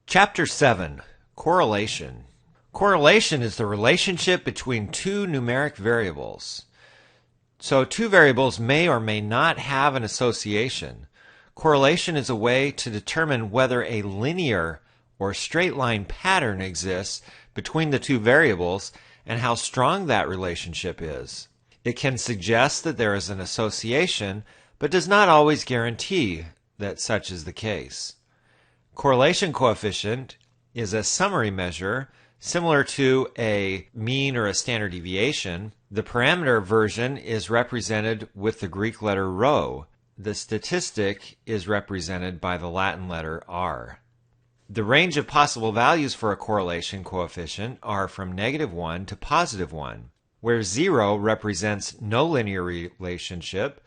Chapter 7. Correlation. Correlation is the relationship between two numeric variables. So two variables may or may not have an association. Correlation is a way to determine whether a linear or straight line pattern exists between the two variables and how strong that relationship is. It can suggest that there is an association, but does not always guarantee that such is the case. Correlation coefficient is a summary measure similar to a mean or a standard deviation. The parameter version is represented with the Greek letter rho. The statistic is represented by the Latin letter r. The range of possible values for a correlation coefficient are from -1 to +1, where 0 represents no linear relationship,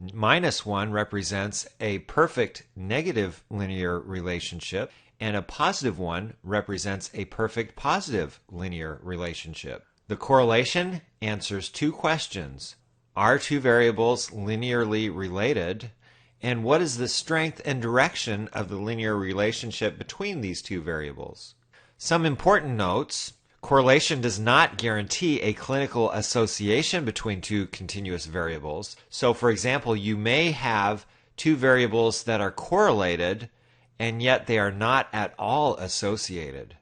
-1 represents a perfect negative linear relationship, and a +1 represents a perfect positive linear relationship. The correlation answers two questions. Are two variables linearly related? And what is the strength and direction of the linear relationship between these two variables? Some important notes. Correlation does not guarantee a clinical association between two continuous variables. So, for example, you may have two variables that are correlated, and yet they are not at all associated.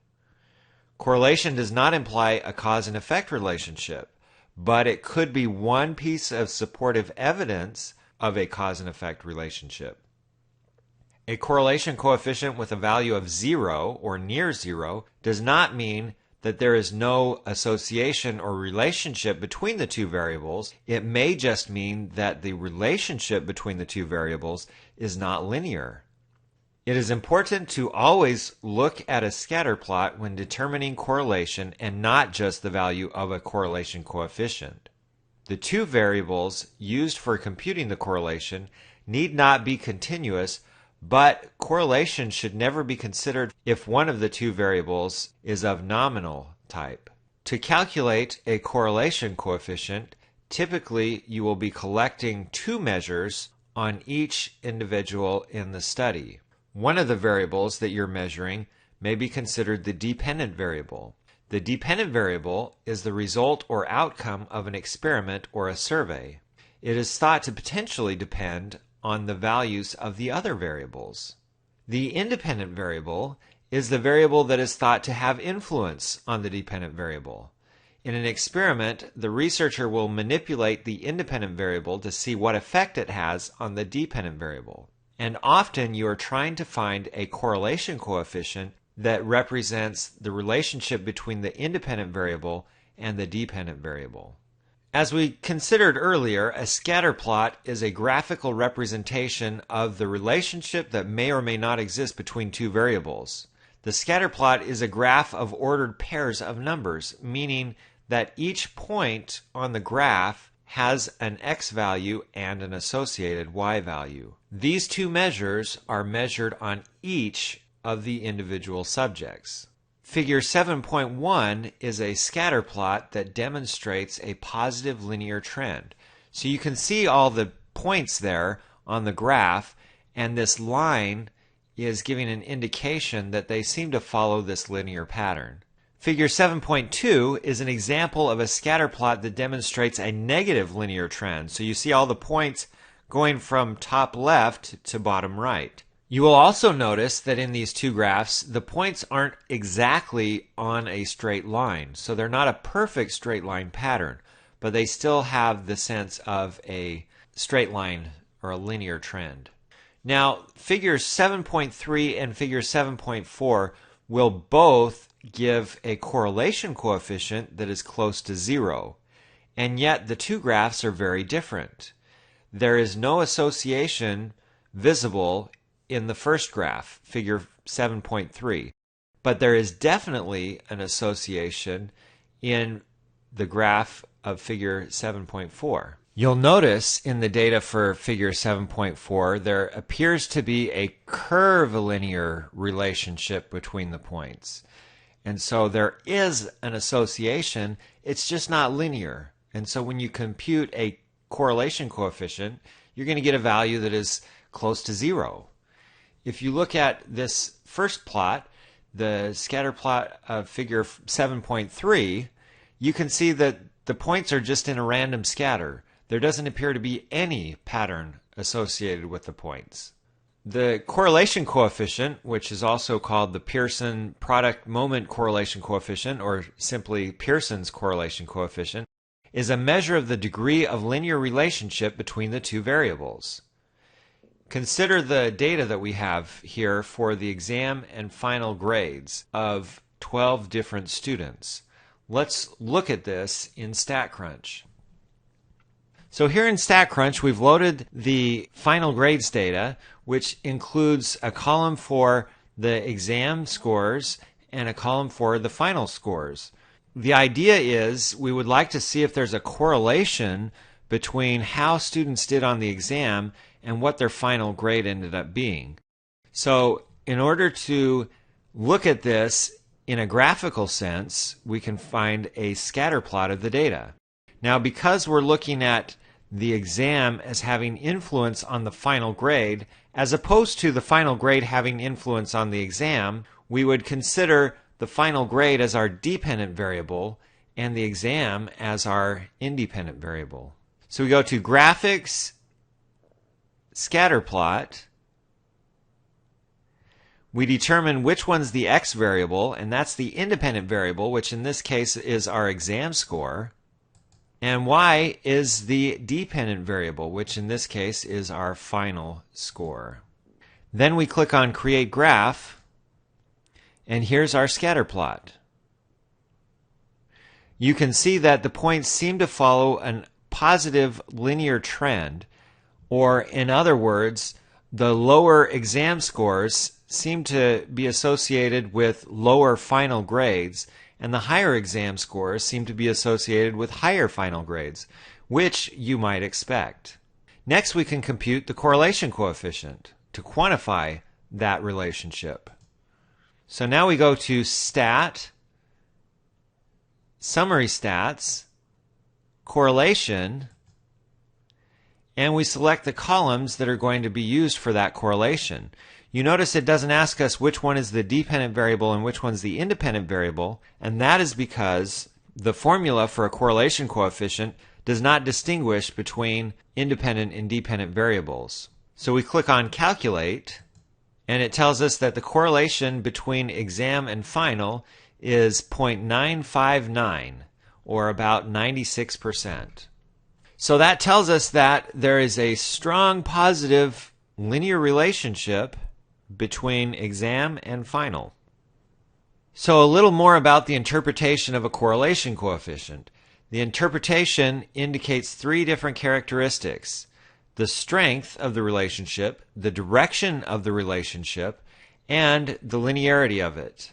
Correlation does not imply a cause and effect relationship, but it could be one piece of supportive evidence of a cause and effect relationship. A correlation coefficient with a value of 0 or near 0 does not mean that there is no association or relationship between the two variables. It may just mean that the relationship between the two variables is not linear. It is important to always look at a scatter plot when determining correlation and not just the value of a correlation coefficient. The two variables used for computing the correlation need not be continuous, but correlation should never be considered if one of the two variables is of nominal type. To calculate a correlation coefficient, typically you will be collecting two measures on each individual in the study. One of the variables that you're measuring may be considered the dependent variable. The dependent variable is the result or outcome of an experiment or a survey. It is thought to potentially depend on the values of the other variables. The independent variable is the variable that is thought to have influence on the dependent variable. In an experiment, the researcher will manipulate the independent variable to see what effect it has on the dependent variable. And often you are trying to find a correlation coefficient that represents the relationship between the independent variable and the dependent variable. As we considered earlier, a scatter plot is a graphical representation of the relationship that may or may not exist between two variables. The scatter plot is a graph of ordered pairs of numbers, meaning that each point on the graph has an x value and an associated y value. These two measures are measured on each of the individual subjects. Figure 7.1 is a scatter plot that demonstrates a positive linear trend. So you can see all the points there on the graph, and this line is giving an indication that they seem to follow this linear pattern. Figure 7.2 is an example of a scatter plot that demonstrates a negative linear trend. So you see all the points going from top left to bottom right. You will also notice that in these two graphs, the points aren't exactly on a straight line. So they're not a perfect straight line pattern, but they still have the sense of a straight line or a linear trend. Now, figures 7.3 and figure 7.4 will both give a correlation coefficient that is close to 0, and yet the two graphs are very different. There is no association visible in the first graph, figure 7.3, but there is definitely an association in the graph of figure 7.4. You'll notice in the data for figure 7.4 there appears to be a curvilinear relationship between the points. And so there is an association, it's just not linear. And so when you compute a correlation coefficient, you're going to get a value that is close to 0. If you look at this first plot, the scatter plot of figure 7.3, you can see that the points are just in a random scatter. There doesn't appear to be any pattern associated with the points. The correlation coefficient, which is also called the Pearson product moment correlation coefficient, or simply Pearson's correlation coefficient, is a measure of the degree of linear relationship between the two variables. Consider the data that we have here for the exam and final grades of 12 different students. Let's look at this in StatCrunch. So here in StatCrunch, we've loaded the final grades data, which includes a column for the exam scores and a column for the final scores. The idea is we would like to see if there's a correlation between how students did on the exam and what their final grade ended up being. So in order to look at this in a graphical sense, we can find a scatter plot of the data. Now, because we're looking at the exam as having influence on the final grade, as opposed to the final grade having influence on the exam, we would consider the final grade as our dependent variable and the exam as our independent variable. So we go to Graphics, Scatterplot. We determine which one's the x variable, and that's the independent variable, which in this case is our exam score. And y is the dependent variable, which in this case is our final score. Then we click on Create Graph, and here's our scatter plot. You can see that the points seem to follow a positive linear trend, or in other words, the lower exam scores seem to be associated with lower final grades, and the higher exam scores seem to be associated with higher final grades, which you might expect. Next, we can compute the correlation coefficient to quantify that relationship. So now we go to Stat, Summary Stats, Correlation, and we select the columns that are going to be used for that correlation. You notice it doesn't ask us which one is the dependent variable and which one's the independent variable, and that is because the formula for a correlation coefficient does not distinguish between independent and dependent variables. So we click on Calculate, and it tells us that the correlation between exam and final is 0.959, or about 96%. So that tells us that there is a strong positive linear relationship between exam and final. So a little more about the interpretation of a correlation coefficient. The interpretation indicates three different characteristics: the strength of the relationship, the direction of the relationship, and the linearity of it.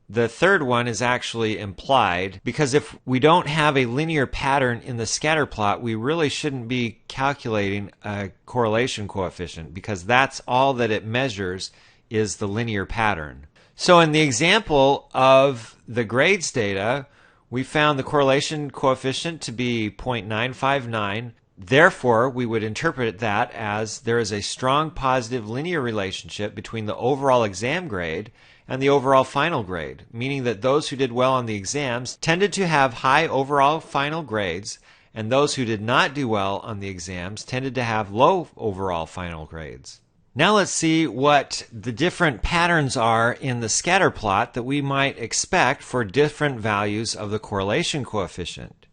The third one is actually implied, because if we don't have a linear pattern in the scatter plot, we really shouldn't be calculating a correlation coefficient, because that's all that it measures is the linear pattern. So in the example of the grades data, we found the correlation coefficient to be 0.959. Therefore, we would interpret that as there is a strong positive linear relationship between the overall exam grade and the overall final grade, meaning that those who did well on the exams tended to have high overall final grades, and those who did not do well on the exams tended to have low overall final grades. Now let's see what the different patterns are in the scatter plot that we might expect for different values of the correlation coefficient.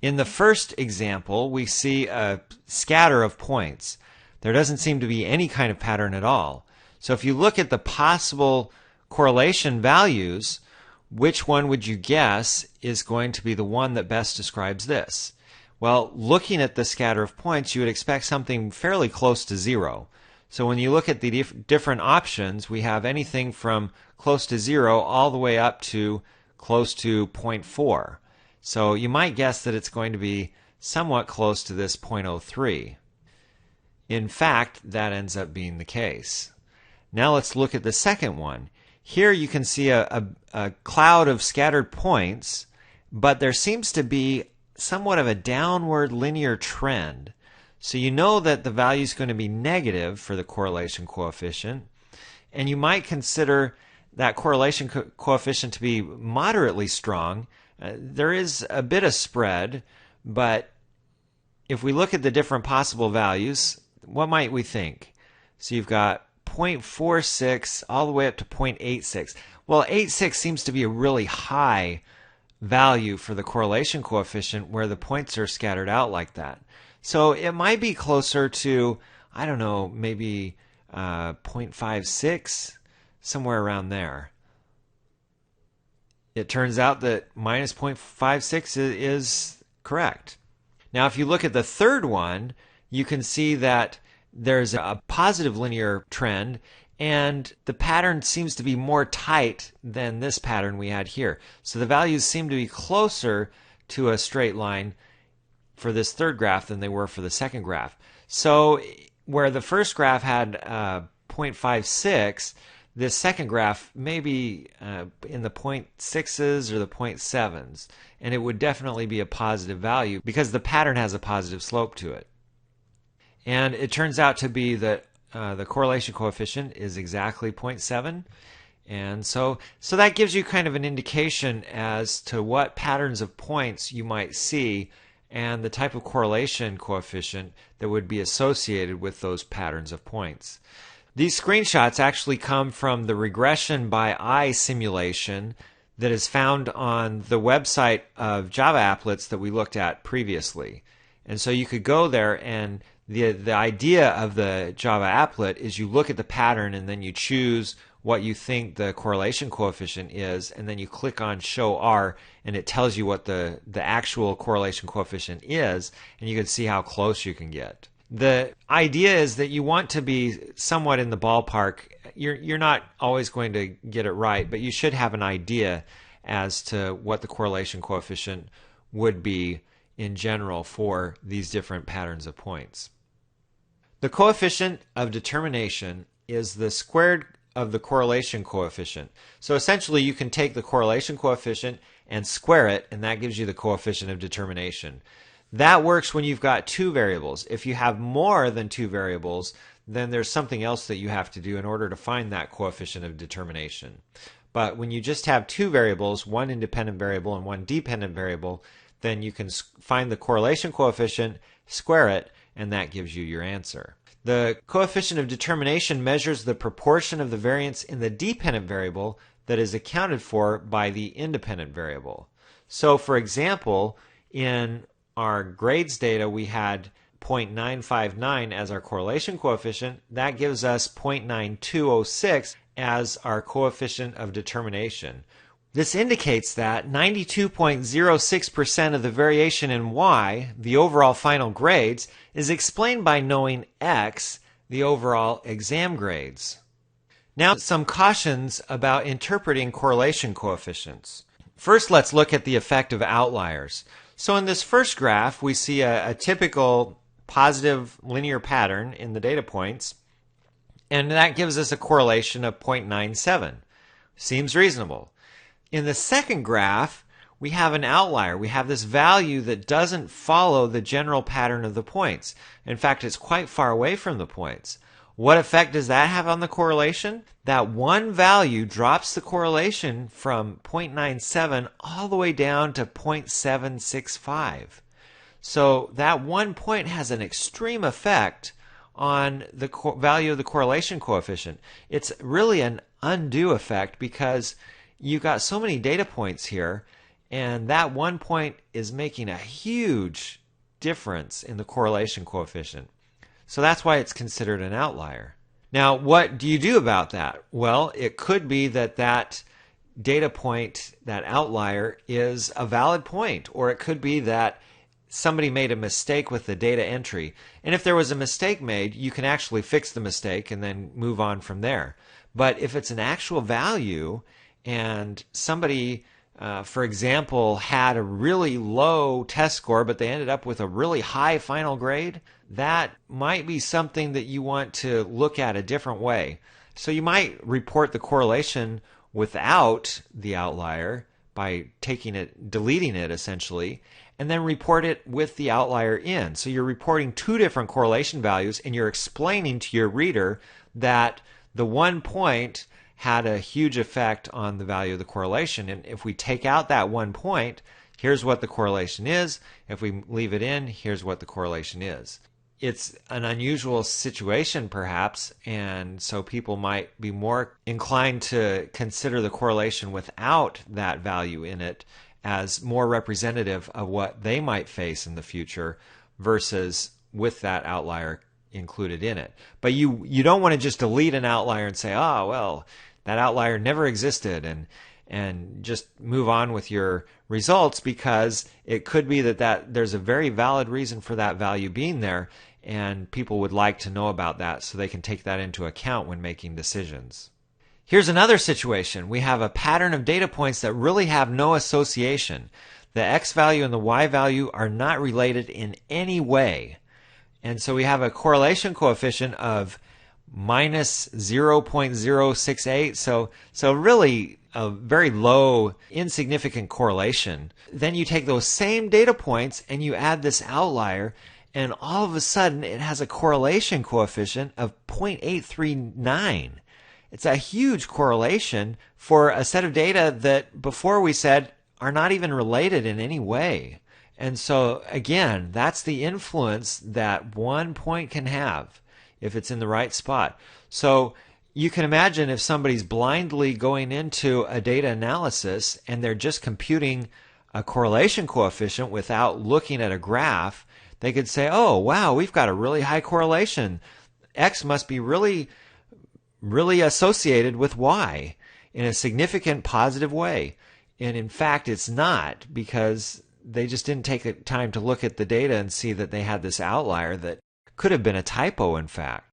In the first example, we see a scatter of points. There doesn't seem to be any kind of pattern at all. So if you look at the possible correlation values, which one would you guess is going to be the one that best describes this? Well, looking at the scatter of points, you would expect something fairly close to zero. So when you look at the different options, we have anything from close to zero all the way up to close to 0.4. So you might guess that it's going to be somewhat close to this 0.03. In fact, that ends up being the case. Now let's look at the second one. Here you can see a cloud of scattered points, but there seems to be somewhat of a downward linear trend. So you know that the value is going to be negative for the correlation coefficient, and you might consider that correlation coefficient to be moderately strong. There is a bit of spread, but if we look at the different possible values, what might we think? So you've got 0.46 all the way up to 0.86. Well, 86 seems to be a really high value for the correlation coefficient where the points are scattered out like that. So it might be closer to, I don't know, maybe 0.56, somewhere around there. It turns out that minus 0.56 is correct. Now, if you look at the third one, you can see that there's a positive linear trend, and the pattern seems to be more tight than this pattern we had here. So the values seem to be closer to a straight line for this third graph than they were for the second graph. So where the first graph had 0.56, this second graph may be in the 0.6s or the 0.7s, and it would definitely be a positive value because the pattern has a positive slope to it. And it turns out to be that the correlation coefficient is exactly 0.7, and so that gives you kind of an indication as to what patterns of points you might see and the type of correlation coefficient that would be associated with those patterns of points. These screenshots actually come from the regression by eye simulation that is found on the website of Java applets that we looked at previously. And so you could go there, and the idea of the Java applet is you look at the pattern and then you choose what you think the correlation coefficient is, and then you click on Show R, and it tells you what the actual correlation coefficient is, and you can see how close you can get. The idea is that you want to be somewhat in the ballpark. You're not always going to get it right, but you should have an idea as to what the correlation coefficient would be in general for these different patterns of points. The coefficient of determination is the squared of the correlation coefficient. So essentially you can take the correlation coefficient and square it, and that gives you the coefficient of determination. That works when you've got two variables. If you have more than two variables, then there's something else that you have to do in order to find that coefficient of determination. But when you just have two variables, one independent variable and one dependent variable, then you can find the correlation coefficient, square it, and that gives you your answer. The coefficient of determination measures the proportion of the variance in the dependent variable that is accounted for by the independent variable. So for example, in our grades data, we had 0.959 as our correlation coefficient. That gives us 0.9206 as our coefficient of determination. This indicates that 92.06% of the variation in Y, the overall final grades, is explained by knowing X, the overall exam grades. Now, some cautions about interpreting correlation coefficients. First, let's look at the effect of outliers. So in this first graph, we see a typical positive linear pattern in the data points, and that gives us a correlation of 0.97. Seems reasonable. In the second graph, we have an outlier. We have this value that doesn't follow the general pattern of the points. In fact, it's quite far away from the points. What effect does that have on the correlation? That one value drops the correlation from 0.97 all the way down to 0.765. So that 1 point has an extreme effect on the value of the correlation coefficient. It's really an undue effect because you've got so many data points here, and that 1 point is making a huge difference in the correlation coefficient. So that's why it's considered an outlier. Now, what do you do about that? Well, it could be that that data point, that outlier, is a valid point, or it could be that somebody made a mistake with the data entry. And if there was a mistake made, you can actually fix the mistake and then move on from there. But if it's an actual value and somebody, for example, had a really low test score, but they ended up with a really high final grade, that might be something that you want to look at a different way. So you might report the correlation without the outlier by deleting it essentially, and then report it with the outlier in. So you're reporting two different correlation values, and you're explaining to your reader that the 1 point had a huge effect on the value of the correlation. And if we take out that 1 point, here's what the correlation is. If we leave it in, here's what the correlation is. It's an unusual situation, perhaps, and so people might be more inclined to consider the correlation without that value in it as more representative of what they might face in the future versus with that outlier included in it. But you don't want to just delete an outlier and say, oh, well, that outlier never existed, and just move on with your results, because it could be that there's a very valid reason for that value being there, and people would like to know about that so they can take that into account when making decisions. Here's another situation. We have a pattern of data points that really have no association. The x value and the y value are not related in any way. And so we have a correlation coefficient of minus 0.068. So really a very low, insignificant correlation. Then you take those same data points and you add this outlier, and all of a sudden it has a correlation coefficient of 0.839. It's a huge correlation for a set of data that before we said are not even related in any way. And so again, that's the influence that 1 point can have if it's in the right spot. So you can imagine if somebody's blindly going into a data analysis and they're just computing a correlation coefficient without looking at a graph, they could say, oh, wow, we've got a really high correlation. X must be really associated with Y in a significant positive way. And in fact, it's not, because they just didn't take the time to look at the data and see that they had this outlier that could have been a typo, in fact.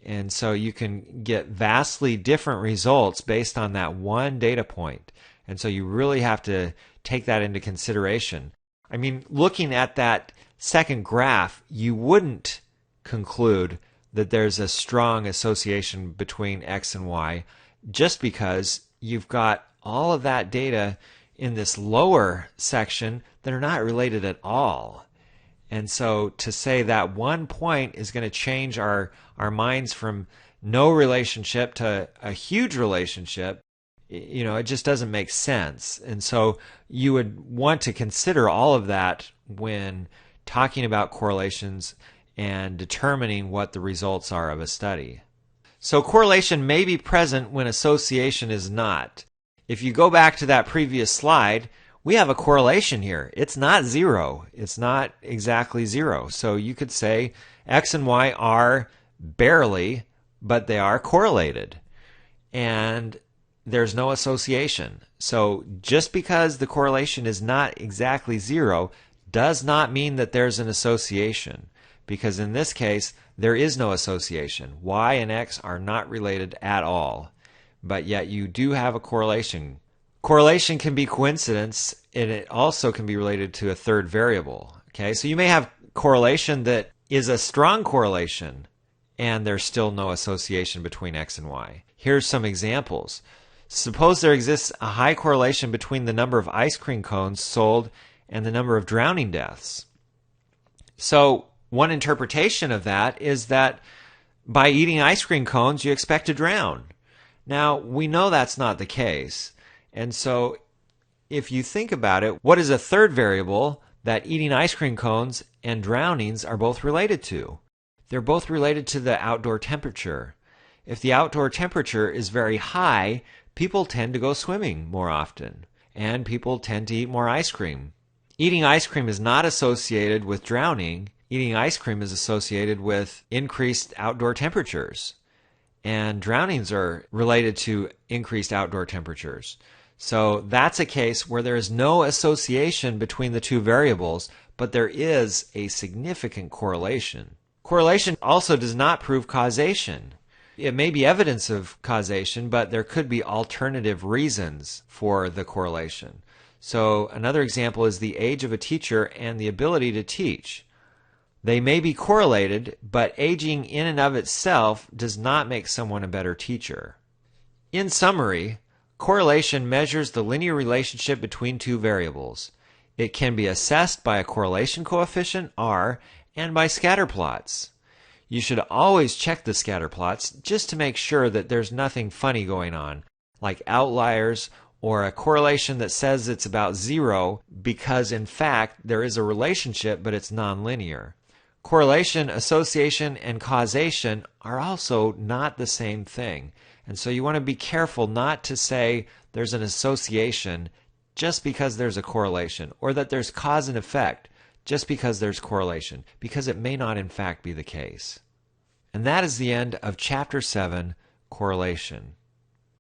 And so you can get vastly different results based on that one data point. And so you really have to take that into consideration. I mean, looking at that second graph, you wouldn't conclude that there's a strong association between X and Y just because you've got all of that data in this lower section that are not related at all. And so to say that 1 point is going to change our minds from no relationship to a huge relationship, it just doesn't make sense. And so you would want to consider all of that when talking about correlations and determining what the results are of a study. So correlation may be present when association is not. If you go back to that previous slide, we have a correlation here. It's not zero. It's not exactly zero. So you could say X and Y are barely, but they are correlated. And there's no association. So just because the correlation is not exactly zero does not mean that there's an association. Because in this case, there is no association. Y and X are not related at all. But yet you do have a correlation. Correlation can be coincidence, and it also can be related to a third variable. Okay, so you may have correlation that is a strong correlation, and there's still no association between X and Y. Here's some examples. Suppose there exists a high correlation between the number of ice cream cones sold and the number of drowning deaths. So one interpretation of that is that by eating ice cream cones, you expect to drown. Now, we know that's not the case. And so if you think about it, what is a third variable that eating ice cream cones and drownings are both related to? They're both related to the outdoor temperature. If the outdoor temperature is very high, people tend to go swimming more often, and people tend to eat more ice cream. Eating ice cream is not associated with drowning. Eating ice cream is associated with increased outdoor temperatures. And drownings are related to increased outdoor temperatures. So that's a case where there is no association between the two variables, but there is a significant correlation. Correlation also does not prove causation. It may be evidence of causation, but there could be alternative reasons for the correlation. So another example is the age of a teacher and the ability to teach. They may be correlated, but aging in and of itself does not make someone a better teacher. In summary, correlation measures the linear relationship between two variables. It can be assessed by a correlation coefficient, R, and by scatter plots. You should always check the scatter plots just to make sure that there's nothing funny going on, like outliers or a correlation that says it's about 0 because in fact there is a relationship but it's nonlinear. Correlation, association, and causation are also not the same thing. And so you want to be careful not to say there's an association just because there's a correlation, or that there's cause and effect just because there's correlation, because it may not in fact be the case. And that is the end of Chapter 7, Correlation.